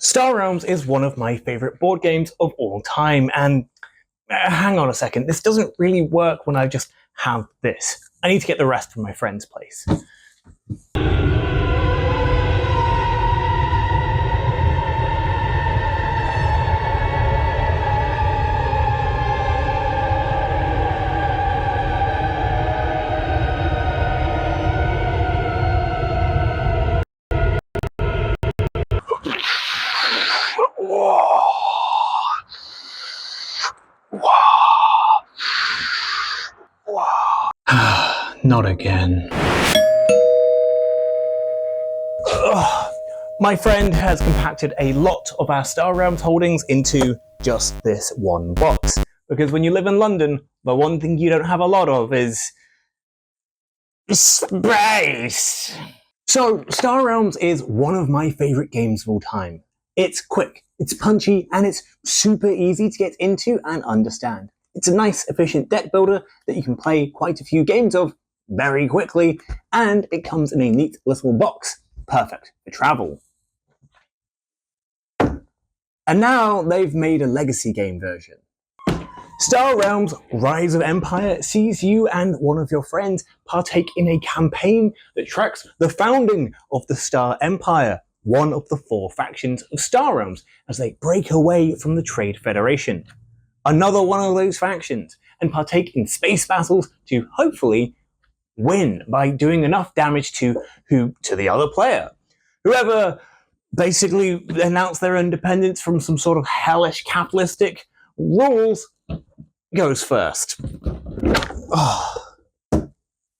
Star Realms is one of my favourite board games of all time, and hang on a second, this doesn't really work when I just have this. I need to get the rest from my friend's place. Not again. My friend has compacted a lot of our Star Realms holdings into just this one box. Because when you live in London, the one thing you don't have a lot of is space. So, Star Realms is one of my favourite games of all time. It's quick, it's punchy, and it's super easy to get into and understand. It's a nice, efficient deck builder that you can play quite a few games of very quickly, and it comes in a neat little box, perfect for travel. And now they've made a legacy game version. Star Realms Rise of Empire sees you and one of your friends partake in a campaign that tracks the founding of the Star Empire, one of the 4 factions of Star Realms, as they break away from the Trade Federation. Another one of those factions, and partake in space battles to hopefully win by doing enough damage to the other player. Whoever basically announced their independence from some sort of hellish capitalistic rules goes first.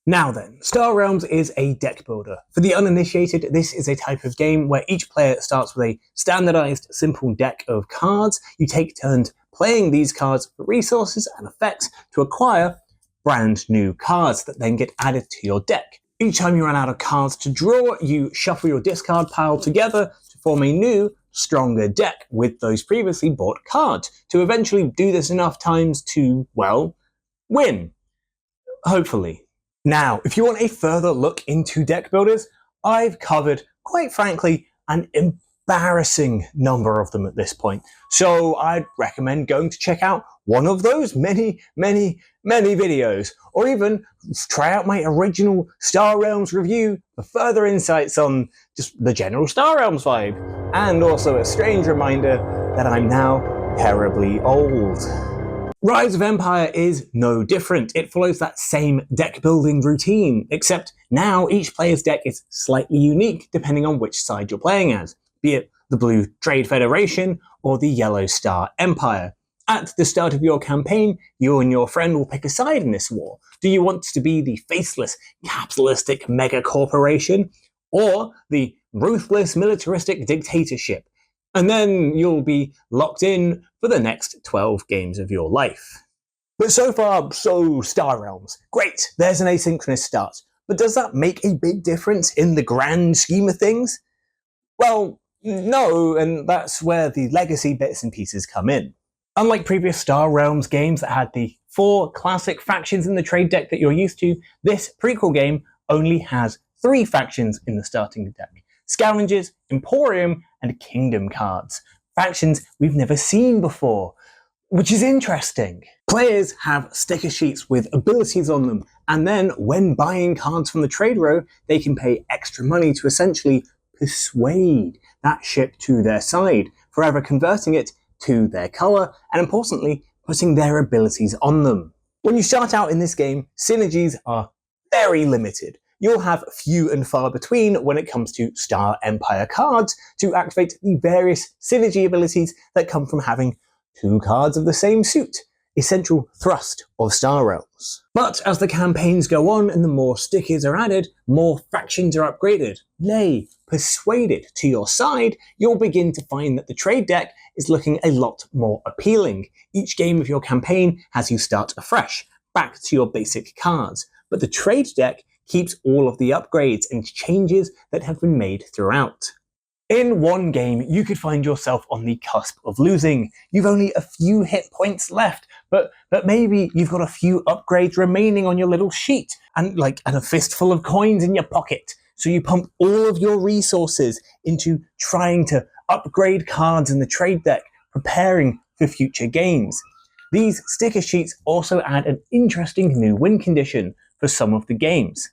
Now then, Star Realms is a deck builder. For the uninitiated, this is a type of game where each player starts with a standardized, simple deck of cards. You take turns playing these cards for resources and effects to acquire brand new cards that then get added to your deck. Each time you run out of cards to draw, you shuffle your discard pile together to form a new, stronger deck with those previously bought cards, to eventually do this enough times to, well, win. Hopefully. Now, if you want a further look into deck builders, I've covered, quite frankly, an embarrassing number of them at this point. So I'd recommend going to check out one of those many videos, or even try out my original Star Realms review for further insights on just the general Star Realms vibe, and also a strange reminder that I'm now terribly old. Rise of Empire is no different. It follows that same deck building routine, except now each player's deck is slightly unique depending on which side you're playing as, be it the Blue Trade Federation or the Yellow Star Empire. At the start of your campaign, you and your friend will pick a side in this war. Do you want to be the faceless, capitalistic mega corporation, or the ruthless, militaristic dictatorship? And then you'll be locked in for the next 12 games of your life. But so far, so Star Realms. Great, there's an asynchronous start. But does that make a big difference in the grand scheme of things? Well, no, and that's where the legacy bits and pieces come in. Unlike previous Star Realms games that had the 4 classic factions in the trade deck that you're used to, this prequel game only has 3 factions in the starting deck: Scavengers, Emporium, and Kingdom cards. Factions we've never seen before, which is interesting. Players have sticker sheets with abilities on them, and then when buying cards from the trade row, they can pay extra money to essentially persuade that ship to their side, forever converting it to their colour, and importantly, putting their abilities on them. When you start out in this game, synergies are very limited. You'll have few and far between when it comes to Star Empire cards to activate the various synergy abilities that come from having 2 cards of the same suit, a central thrust of Star Realms. But as the campaigns go on and the more stickers are added, more factions are upgraded, nay, persuaded to your side, you'll begin to find that the trade deck is looking a lot more appealing. Each game of your campaign has you start afresh, back to your basic cards, but the trade deck keeps all of the upgrades and changes that have been made throughout. In one game, you could find yourself on the cusp of losing. You've only a few hit points left, but maybe you've got a few upgrades remaining on your little sheet, and a fistful of coins in your pocket. So you pump all of your resources into trying to upgrade cards in the trade deck, preparing for future games. These sticker sheets also add an interesting new win condition for some of the games: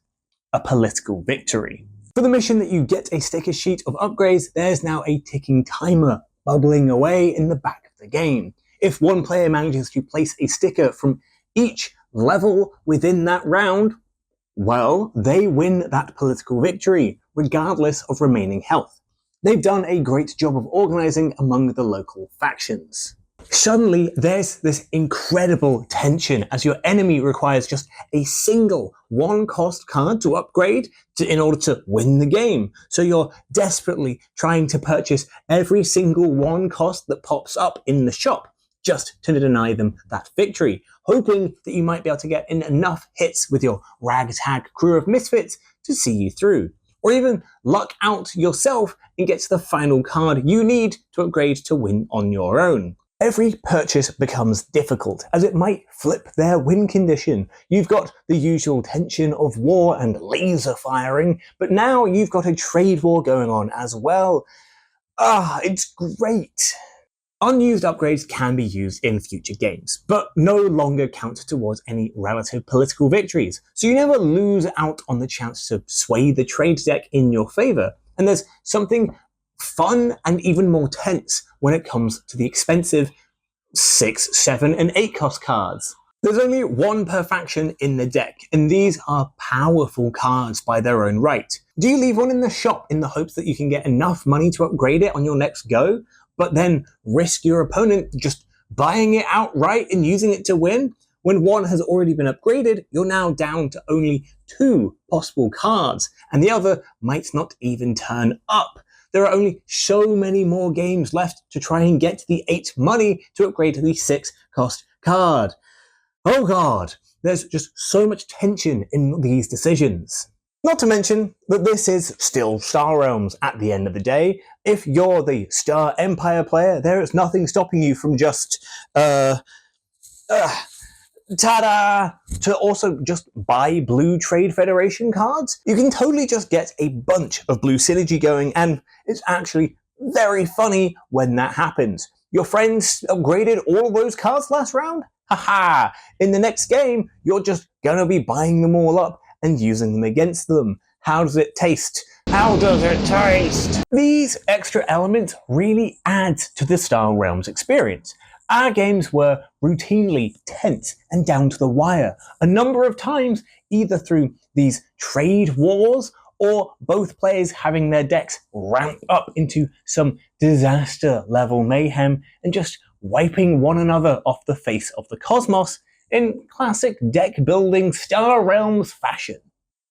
a political victory. For the mission that you get a sticker sheet of upgrades, there's now a ticking timer bubbling away in the back of the game. If one player manages to place a sticker from each level within that round, well, they win that political victory, regardless of remaining health. They've done a great job of organizing among the local factions. Suddenly, there's this incredible tension as your enemy requires just a single one-cost card to upgrade in order to win the game. So you're desperately trying to purchase every single one cost that pops up in the shop just to deny them that victory, hoping that you might be able to get in enough hits with your ragtag crew of misfits to see you through. Or even luck out yourself and get to the final card you need to upgrade to win on your own. Every purchase becomes difficult, as it might flip their win condition. You've got the usual tension of war and laser firing, but now you've got a trade war going on as well. It's great. Unused upgrades can be used in future games, but no longer count towards any relative political victories, so you never lose out on the chance to sway the trade deck in your favor. And there's something fun and even more tense when it comes to the expensive 6, 7, and 8 cost cards. There's only one per faction in the deck, and these are powerful cards by their own right. Do you leave one in the shop in the hopes that you can get enough money to upgrade it on your next go, but then risk your opponent just buying it outright and using it to win? When one has already been upgraded, you're now down to only 2 possible cards, and the other might not even turn up. There are only so many more games left to try and get the 8 money to upgrade to the 6 cost card. Oh god, there's just so much tension in these decisions. Not to mention that this is still Star Realms at the end of the day. If you're the Star Empire player, there is nothing stopping you from just, ta-da! To also just buy Blue Trade Federation cards. You can totally just get a bunch of Blue Synergy going, and it's actually very funny when that happens. Your friends upgraded all of those cards last round? Haha! In the next game, you're just gonna be buying them all up and using them against them. How does it taste? How does it taste? These extra elements really add to the Star Realms experience. Our games were routinely tense and down to the wire, a number of times either through these trade wars or both players having their decks ramped up into some disaster-level mayhem and just wiping one another off the face of the cosmos in classic deck-building Star Realms fashion.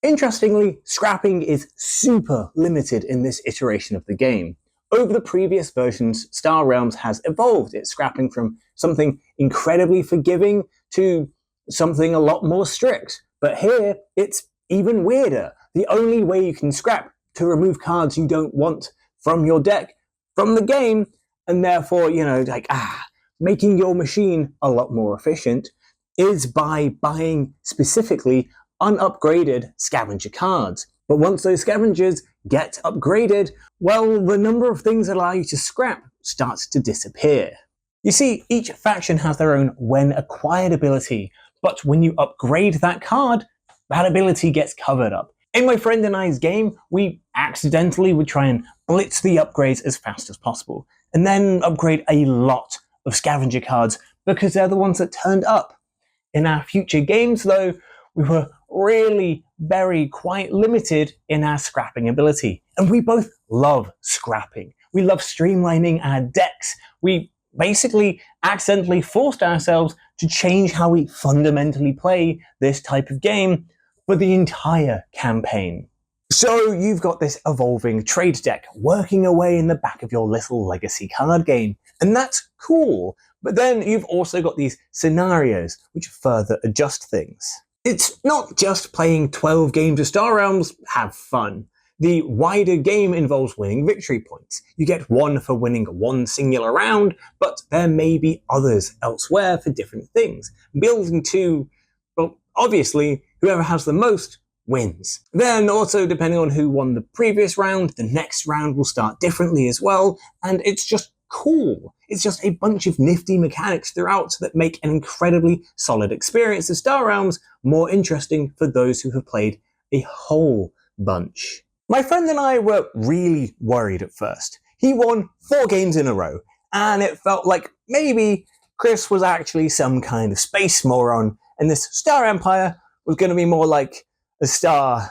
Interestingly, scrapping is super limited in this iteration of the game. Over the previous versions, Star Realms has evolved its scrapping from something incredibly forgiving to something a lot more strict. But here, it's even weirder. The only way you can scrap to remove cards you don't want from your deck from the game, and therefore, making your machine a lot more efficient, is by buying specifically unupgraded scavenger cards. But once those scavengers get upgraded, well, the number of things that allow you to scrap starts to disappear. You see, each faction has their own when acquired ability, but when you upgrade that card, that ability gets covered up. In my friend and I's game, we accidentally would try and blitz the upgrades as fast as possible, and then upgrade a lot of scavenger cards because they're the ones that turned up. In our future games, though, we were really quite limited in our scrapping ability. And we both love scrapping. We love streamlining our decks. We basically accidentally forced ourselves to change how we fundamentally play this type of game for the entire campaign. So you've got this evolving trade deck working away in the back of your little legacy card game, and that's cool. But then you've also got these scenarios which further adjust things. It's not just playing 12 games of Star Realms, have fun. The wider game involves winning victory points. You get 1 for winning one singular round, but there may be others elsewhere for different things. Building to, well, obviously, whoever has the most wins. Then also, depending on who won the previous round, the next round will start differently as well, and it's just cool. It's just a bunch of nifty mechanics throughout that make an incredibly solid experience of Star Realms more interesting for those who have played a whole bunch. My friend and I were really worried at first. He won 4 games in a row, and it felt like maybe Chris was actually some kind of space moron, and this Star Empire was going to be more like a Star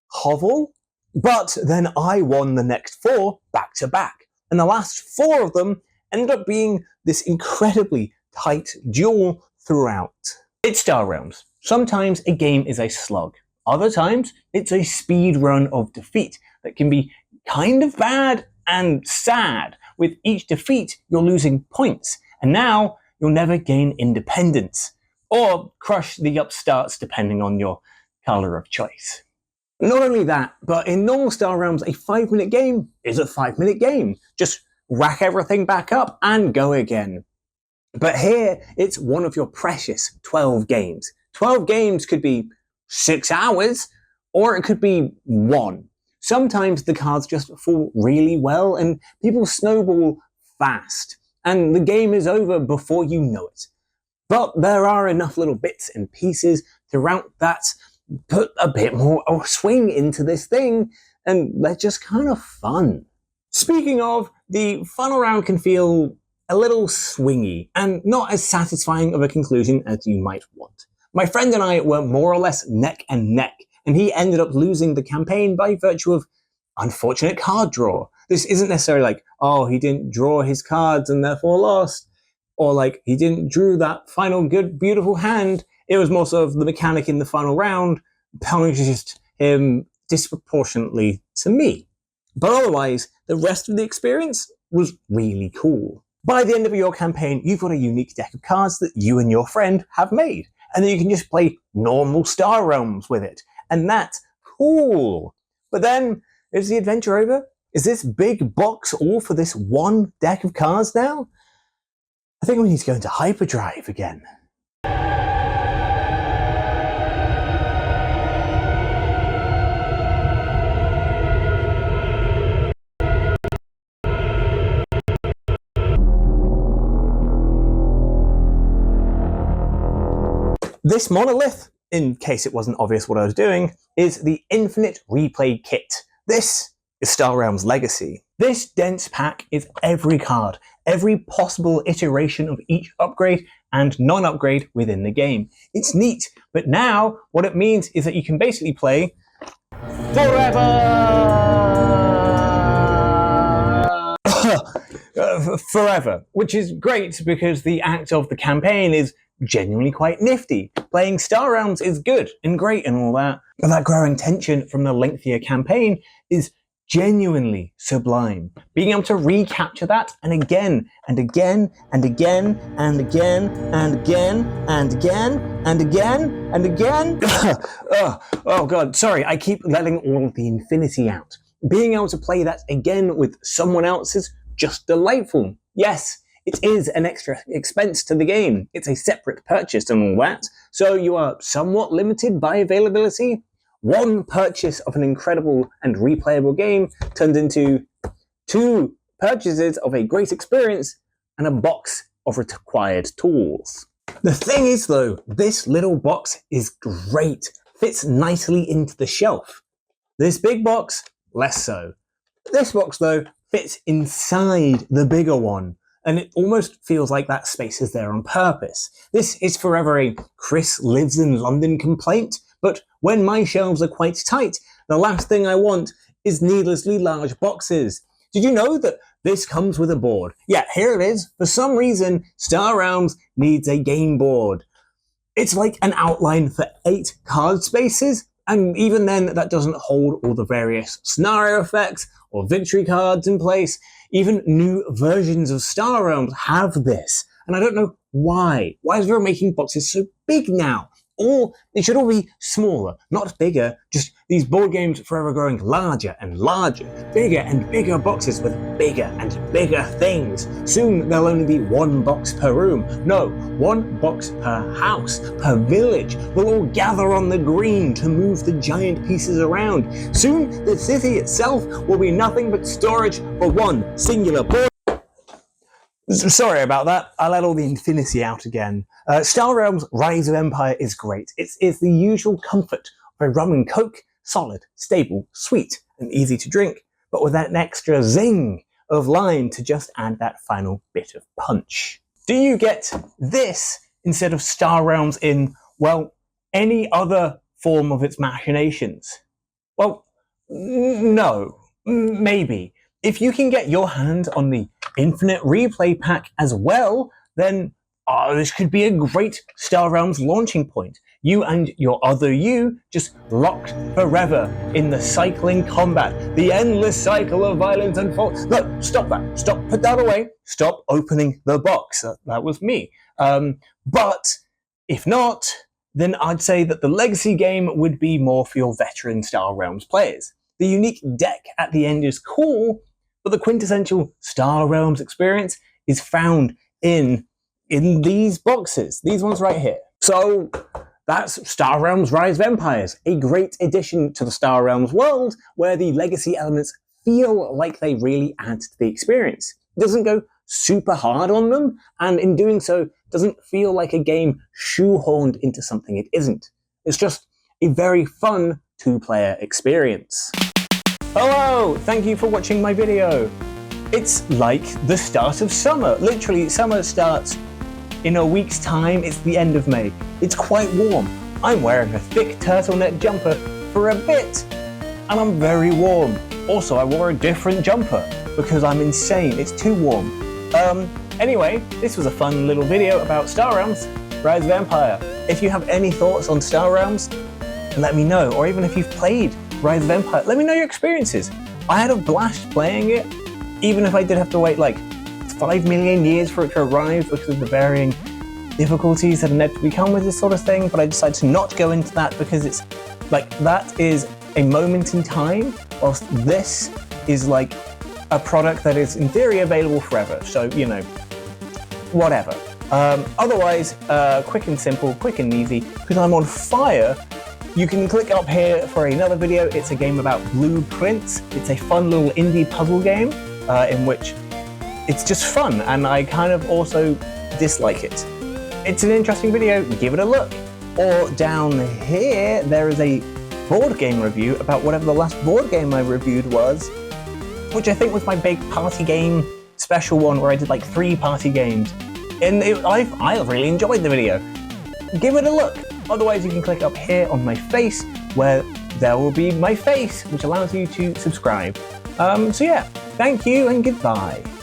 Hovel. But then I won the next 4 back to back, and the last 4 of them ended up being this incredibly tight duel throughout. It's Star Realms. Sometimes a game is a slug. Other times, it's a speed run of defeat that can be kind of bad and sad. With each defeat, you're losing points, and now you'll never gain independence, or crush the upstarts depending on your color of choice. Not only that, but in normal Star Realms, a 5-minute game is a 5-minute game. Just rack everything back up and go again. But here, it's one of your precious 12 games. 12 games could be 6 hours, or it could be 1. Sometimes the cards just fall really well and people snowball fast, and the game is over before you know it. But there are enough little bits and pieces throughout that put a bit more swing into this thing, and they're just kind of fun. Speaking of, the final round can feel a little swingy and not as satisfying of a conclusion as you might want. My friend and I were more or less neck and neck, and he ended up losing the campaign by virtue of unfortunate card draw. This isn't necessarily like, oh, he didn't draw his cards and therefore lost, or like he didn't drew that final good, beautiful hand. It was more sort of the mechanic in the final round punished him disproportionately to me. But otherwise, the rest of the experience was really cool. By the end of your campaign, you've got a unique deck of cards that you and your friend have made, and then you can just play normal Star Realms with it. And that's cool. But then, is the adventure over? Is this big box all for this one deck of cards now? I think we need to go into hyperdrive again. This monolith, in case it wasn't obvious what I was doing, is the Infinite Replay Kit. This is Star Realms Legacy. This dense pack is every card, every possible iteration of each upgrade and non-upgrade within the game. It's neat, but now what it means is that you can basically play forever! Forever, which is great because the act of the campaign is genuinely quite nifty. Playing Star Realms is good and great and all that, but that growing tension from the lengthier campaign is genuinely sublime. Being able to recapture that and again and again and again and again and again and again and again and again. Oh god, sorry, I keep letting all of the infinity out. Being able to play that again with someone else is just delightful. Yes, it is an extra expense to the game. It's a separate purchase and all that, so you are somewhat limited by availability. One purchase of an incredible and replayable game turned into 2 purchases of a great experience and a box of required tools. The thing is though, this little box is great, fits nicely into the shelf. This big box, less so. This box though, fits inside the bigger one, and it almost feels like that space is there on purpose. This is forever a Chris lives in London complaint, but when my shelves are quite tight, the last thing I want is needlessly large boxes. Did you know that this comes with a board? Yeah, here it is. For some reason, Star Realms needs a game board. It's like an outline for 8 card spaces, and even then that doesn't hold all the various scenario effects or victory cards in place. Even new versions of Star Realms have this, and I don't know why. Why is everyone making boxes so big now? They should all be smaller, not bigger. Just these board games forever growing larger and larger, bigger and bigger boxes with bigger and bigger things. Soon there'll only be one box per room. No, one box per house, per village. We'll all gather on the green to move the giant pieces around. Soon the city itself will be nothing but storage for one singular board. Sorry about that, I let all the infinity out again. Star Realms Rise of Empire is great. It's the usual comfort of a rum and coke, solid, stable, sweet, and easy to drink, but with that extra zing of lime to just add that final bit of punch. Do you get this instead of Star Realms in, well, any other form of its machinations? Well, no, maybe. If you can get your hand on the Infinite Replay pack as well, then this could be a great Star Realms launching point. You and your other you just locked forever in the cycling combat, the endless cycle of violence and fault. No, stop that. Stop, put that away. Stop opening the box. That was me. But if not, then I'd say that the legacy game would be more for your veteran Star Realms players. The unique deck at the end is cool, but the quintessential Star Realms experience is found in these boxes, these ones right here. So that's Star Realms Rise of Empires, a great addition to the Star Realms world where the legacy elements feel like they really add to the experience. It doesn't go super hard on them, and in doing so, doesn't feel like a game shoehorned into something it isn't. It's just a very fun two-player experience. Hello! Thank you for watching my video. It's like the start of summer. Literally, summer starts in a week's time. It's the end of May. It's quite warm. I'm wearing a thick turtleneck jumper for a bit, and I'm very warm. Also, I wore a different jumper because I'm insane. It's too warm. Anyway, this was a fun little video about Star Realms Rise of Empire. If you have any thoughts on Star Realms, let me know. Or even if you've played Rise of Empire, let me know your experiences. I had a blast playing it, even if I did have to wait like 5 million years for it to arrive because of the varying difficulties that inevitably come with this sort of thing, but I decided to not go into that because it's like, that is a moment in time, whilst this is like a product that is in theory available forever, so, you know, whatever. Otherwise, quick and simple, quick and easy, because I'm on fire. You can click up here for another video. It's a game about blueprints. It's a fun little indie puzzle game in which it's just fun, and I kind of also dislike it. It's an interesting video, give it a look. Or down here, there is a board game review about whatever the last board game I reviewed was, which I think was my big party game special one where I did like 3 party games. And I really enjoyed the video. Give it a look. Otherwise, you can click up here on my face where there will be my face, which allows you to subscribe. So yeah, thank you and goodbye.